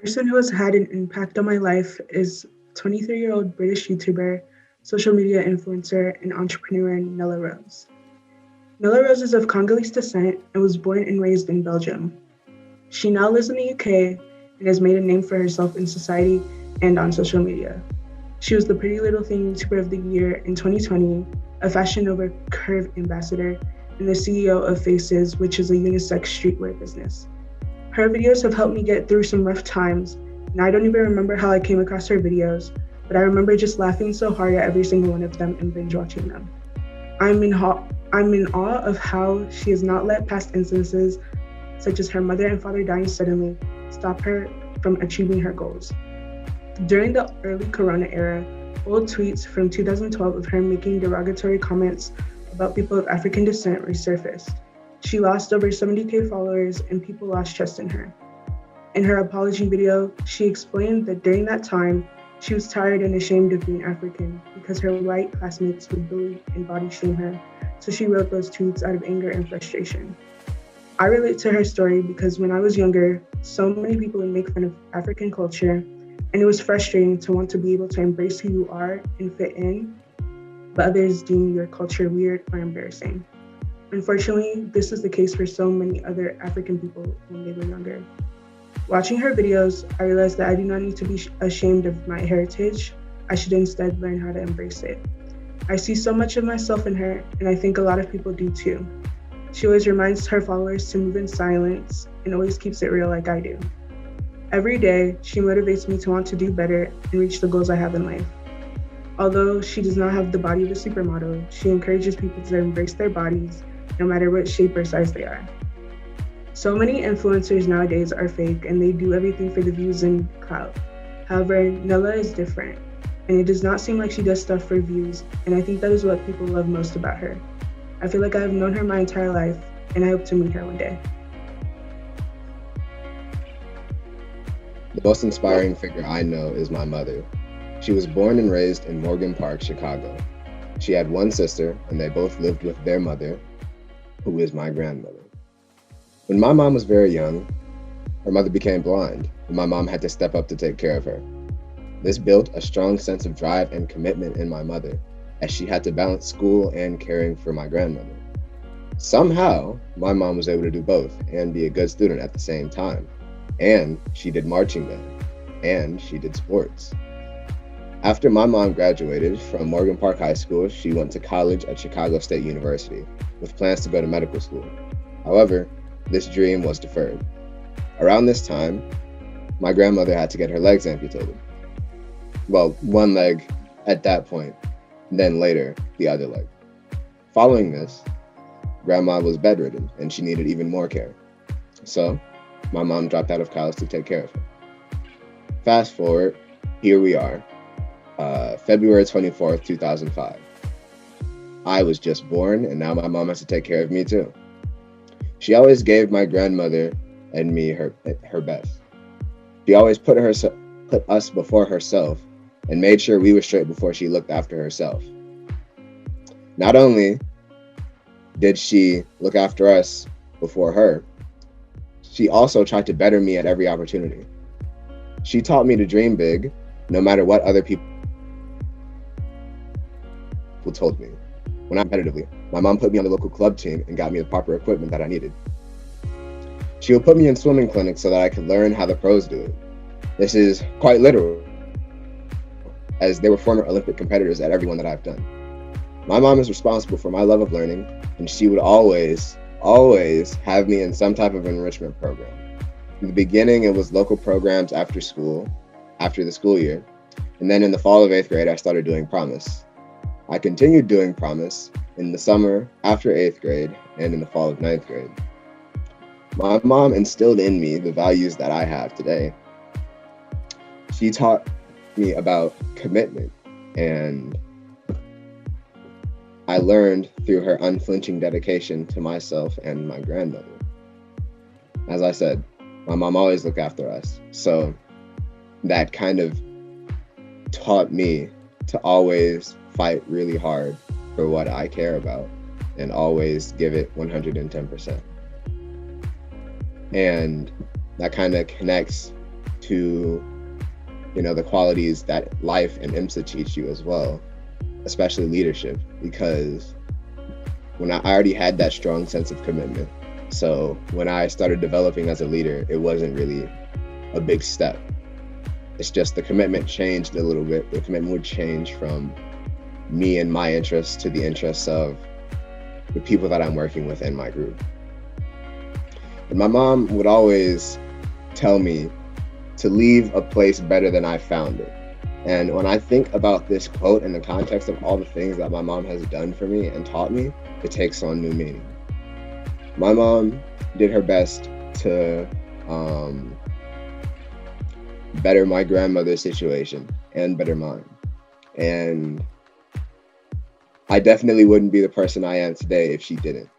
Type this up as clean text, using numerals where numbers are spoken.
person who has had an impact on my life is 23-year-old British YouTuber, social media influencer, and entrepreneur Nella Rose. Nella Rose is of Congolese descent and was born and raised in Belgium. She now lives in the UK and has made a name for herself in society and on social media. She was the Pretty Little Thing YouTuber of the Year in 2020, a Fashion Nova Curve ambassador, and the CEO of Faces, which is a unisex streetwear business. Her videos have helped me get through some rough times, and I don't even remember how I came across her videos, but I remember just laughing so hard at every single one of them and binge watching them. I'm in awe of how she has not let past instances, such as her mother and father dying suddenly, stop her from achieving her goals. During the early Corona era, old tweets from 2012 of her making derogatory comments about people of African descent resurfaced. She lost over 70K followers and people lost trust in her. In her apology video, she explained that during that time, she was tired and ashamed of being African because her white classmates would bully and body shame her, so she wrote those tweets out of anger and frustration. I relate to her story because when I was younger, so many people would make fun of African culture, and it was frustrating to want to be able to embrace who you are and fit in, but others deem your culture weird or embarrassing. Unfortunately, this is the case for so many other African people when they were younger. Watching her videos, I realized that I do not need to be ashamed of my heritage. I should instead learn how to embrace it. I see so much of myself in her, and I think a lot of people do too. She always reminds her followers to move in silence and always keeps it real like I do. Every day, she motivates me to want to do better and reach the goals I have in life. Although she does not have the body of a supermodel, she encourages people to embrace their bodies no matter what shape or size they are. So many influencers nowadays are fake and they do everything for the views and clout. However, Nella is different, and it does not seem like she does stuff for views, and I think that is what people love most about her. I feel like I have known her my entire life, and I hope to meet her one day. The most inspiring figure I know is my mother. She was born and raised in Morgan Park, Chicago. She had one sister, and they both lived with their mother, who is my grandmother. When my mom was very young, her mother became blind, and my mom had to step up to take care of her. This built a strong sense of drive and commitment in my mother, as she had to balance school and caring for my grandmother. Somehow, my mom was able to do both and be a good student at the same time. And she did marching band, and she did sports. After my mom graduated from Morgan Park High School, she went to college at Chicago State University with plans to go to medical school. However, this dream was deferred. Around this time, my grandmother had to get her legs amputated. Well, one leg at that point, then later, the other leg. Following this, Grandma was bedridden and she needed even more care. So, my mom dropped out of college to take care of her. Fast forward, here we are, February 24th, 2005. I was just born and now my mom has to take care of me too. She always gave my grandmother and me her best. She always put us before herself and made sure we were straight before she looked after herself. Not only did she look after us before her, she also tried to better me at every opportunity. She taught me to dream big, no matter what other people told me. When I'm competitively, my mom put me on the local club team and got me the proper equipment that I needed. She would put me in swimming clinics so that I could learn how the pros do it. This is quite literal, as they were former Olympic competitors at every one that I've done. My mom is responsible for my love of learning, and she would always have me in some type of enrichment program. In the beginning, it was local programs after school, after the school year, and then in the fall of 8th grade, I started doing Promise. I continued doing Promise in the summer after 8th grade and in the fall of 9th grade. My mom instilled in me the values that I have today. She taught me about commitment, and I learned through her unflinching dedication to myself and my grandmother. As I said, my mom always looked after us, so that kind of taught me to always fight really hard for what I care about and always give it 110%. And that kind of connects to, the qualities that life and IMSA teach you as well, especially leadership, because when I already had that strong sense of commitment. So when I started developing as a leader, it wasn't really a big step. It's just the commitment changed a little bit. The commitment would change from me and my interests to the interests of the people that I'm working with in my group. And my mom would always tell me to leave a place better than I found it. And when I think about this quote in the context of all the things that my mom has done for me and taught me, it takes on new meaning. My mom did her best to better my grandmother's situation and better mine. And I definitely wouldn't be the person I am today if she didn't.